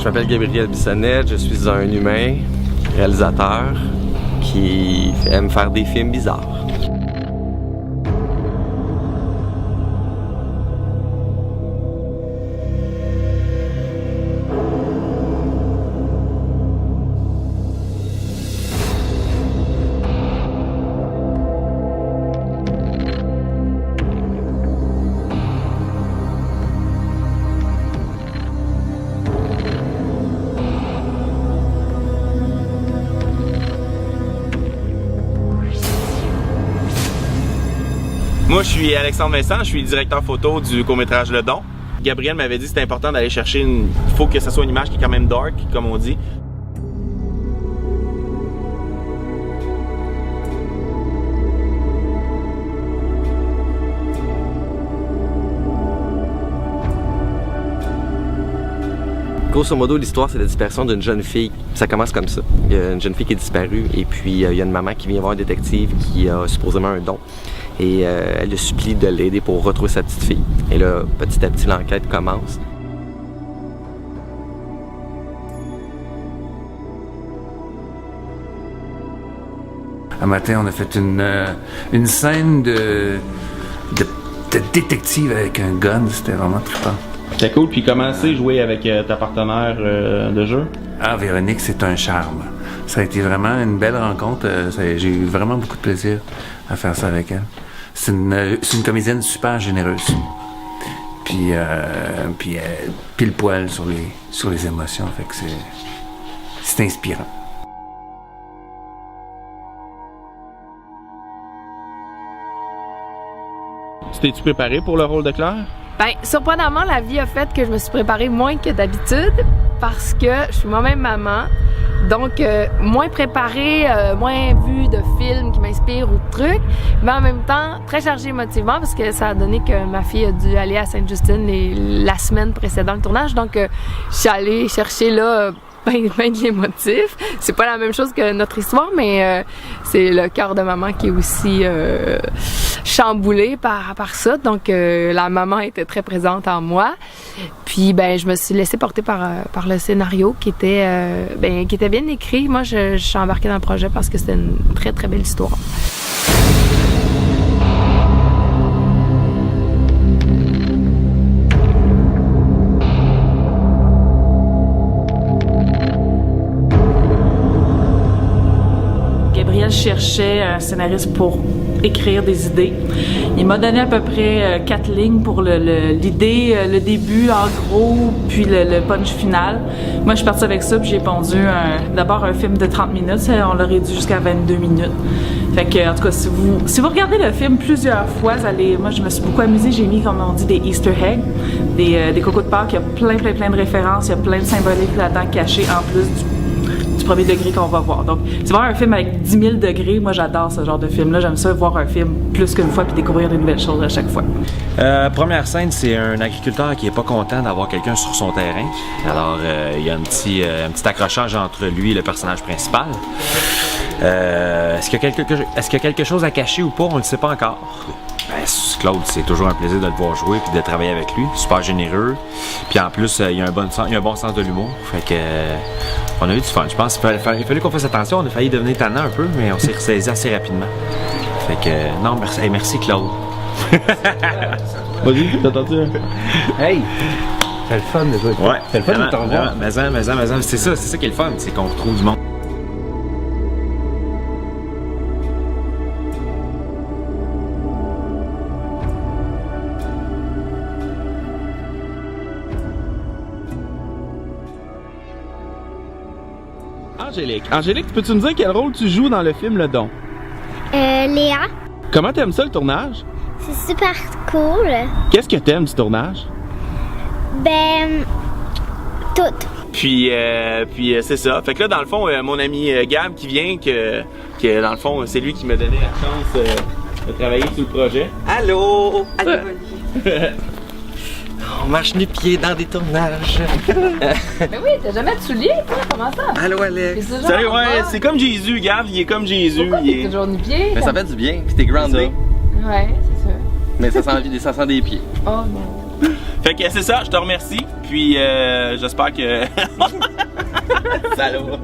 Je m'appelle Gabriel Bissonnette, je suis un humain, réalisateur, qui aime faire des films bizarres. Moi, je suis Alexandre Vincent, je suis directeur photo du court-métrage Le Don. Gabriel m'avait dit que c'était important d'aller chercher il faut que ce soit une image qui est quand même dark, comme on dit. Grosso modo, l'histoire, c'est la disparition d'une jeune fille. Ça commence comme ça. Il y a une jeune fille qui est disparue et puis il y a une maman qui vient voir un détective qui a supposément un don. Et elle le supplie de l'aider pour retrouver sa petite fille. Et là, petit à petit, l'enquête commence. Un matin, on a fait une scène de détective avec un gun. C'était vraiment trippant. C'était cool. Puis comment c'est jouer avec ta partenaire de jeu? Ah, Véronique, c'est un charme. Ça a été vraiment une belle rencontre. J'ai eu vraiment beaucoup de plaisir à faire ça avec elle. C'est une comédienne super généreuse. Puis pile poil sur les émotions. Fait que c'est inspirant. Tu t'es-tu préparé pour le rôle de Claire? Ben, surprenamment, la vie a fait que je me suis préparée moins que d'habitude parce que je suis moi-même maman. Donc, moins préparée, moins vue de films qui m'inspirent ou de trucs, mais en même temps, très chargée émotivement parce que ça a donné que ma fille a dû aller à Sainte-Justine la semaine précédant le tournage. Donc, je suis allée chercher là ben de l'émotif. C'est pas la même chose que notre histoire, mais c'est le cœur de maman qui est aussi chamboulé par ça. Donc, la maman était très présente en moi. Puis, ben, je me suis laissée porter par le scénario qui était bien écrit. Moi, je suis embarquée dans le projet parce que c'était une très, très belle histoire. Gabriel cherchait un scénariste pour écrire des idées. Il m'a donné à peu près 4 lignes pour l'idée, le début en gros, puis le punch final. Moi, je suis partie avec ça, puis j'ai pondu d'abord un film de 30 minutes. On l'a réduit jusqu'à 22 minutes. Fait que, en tout cas, si vous regardez le film plusieurs fois, moi, je me suis beaucoup amusée. J'ai mis, comme on dit, des Easter eggs, des cocos de Pâques. Il y a plein de références. Il y a plein de symboliques là-dedans cachés en plus du premier degré qu'on va voir. Donc, c'est vraiment un film avec 10 000 degrés. Moi, j'adore ce genre de film-là. J'aime ça, voir un film plus qu'une fois puis découvrir de nouvelles choses à chaque fois. Première scène, c'est un agriculteur qui est pas content d'avoir quelqu'un sur son terrain. Alors, il y a un petit accrochage entre lui et le personnage principal. Est-ce qu'il y a quelque chose à cacher ou pas? On le sait pas encore. Ben, Claude, c'est toujours un plaisir de le voir jouer et de travailler avec lui. Super généreux. Puis en plus, il a un bon sens de l'humour. Fait que on a eu du fun. Je pense qu'il fallait qu'on fasse attention. On a failli devenir tannant un peu, mais on s'est ressaisi assez rapidement. Fait que non, merci. Hey, merci Claude. Vas-y, t'entends-tu? Hey! C'est le fun de jouer. Ouais. C'est le fun de t'en voir. Mais c'est ça qui est le fun, c'est qu'on retrouve du monde. Angélique, peux-tu me dire quel rôle tu joues dans le film Le Don? Léa. Comment t'aimes ça le tournage? C'est super cool. Qu'est-ce que t'aimes du tournage? Ben, tout. Puis c'est ça. Fait que là, dans le fond, mon ami Gab qui vient, que dans le fond, c'est lui qui m'a donné la chance de travailler sur le projet. Allô? Allô? On marche nu-pieds dans des tournages. Mais oui, t'as jamais de souliers, toi? Comment ça? Allô, Alex? Sérieux, ouais, c'est comme Jésus, Gab, il est comme Jésus. Pourquoi t'es toujours nu-pieds? Mais ça fait du bien, puis t'es groundé. Ouais, c'est ça. Mais ça sent des pieds. Oh non. Fait Fait que c'est ça, je te remercie. Puis j'espère que. Salaud.